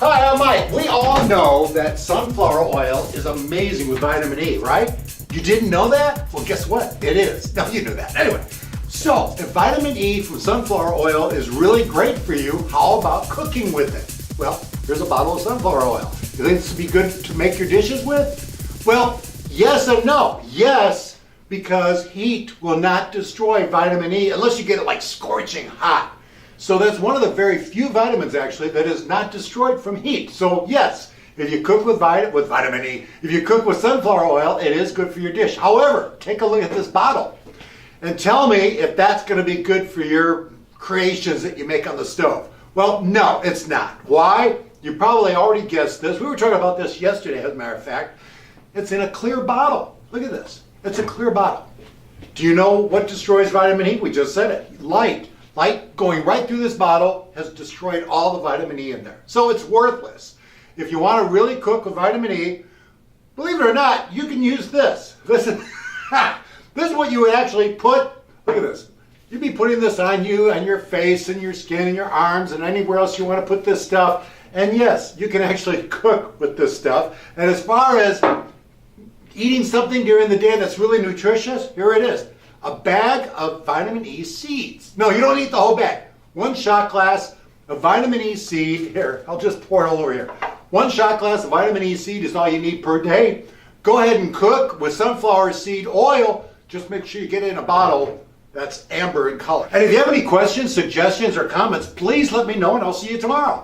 Hi, I'm Mike. We all know that sunflower oil is amazing with vitamin E, right? You didn't know that? Well, guess what? It is. No, you knew that. Anyway, so if vitamin E from sunflower oil is really great for you, how about cooking with it? Well, here's a bottle of sunflower oil. You think this would be good to make your dishes with? Well, yes and no. Yes, because heat will not destroy vitamin E unless you get it like scorching hot. So that's one of the very few vitamins actually that is not destroyed from heat. So yes, if you cook with vitamin E, if you cook with sunflower oil, it is good for your dish. However, take a look at this bottle and tell me if that's going to be good for your creations that you make on the stove. Well, no, it's not. Why? You probably already guessed this. We were talking about this yesterday, as a matter of fact. It's in a clear bottle. Look at this. It's a clear bottle. Do you know what destroys vitamin E? We just said it. Light. Light going right through this bottle has destroyed all the vitamin E in there. So it's worthless. If you want to really cook with vitamin E, believe it or not, you can use this. Listen, this is what you would actually put. Look at this. You'd be putting this on you, on your face, and your skin, and your arms, and anywhere else you want to put this stuff. And yes, you can actually cook with this stuff. And as far as eating something during the day that's really nutritious, here it is. A bag of vitamin E seeds. No, you don't eat the whole bag. 1 shot glass of vitamin E seed. Here, I'll just pour it all over here. 1 shot glass of vitamin E seed is all you need per day. Go ahead and cook with sunflower seed oil. Just make sure you get it in a bottle that's amber in color. And if you have any questions, suggestions, or comments, please let me know and I'll see you tomorrow.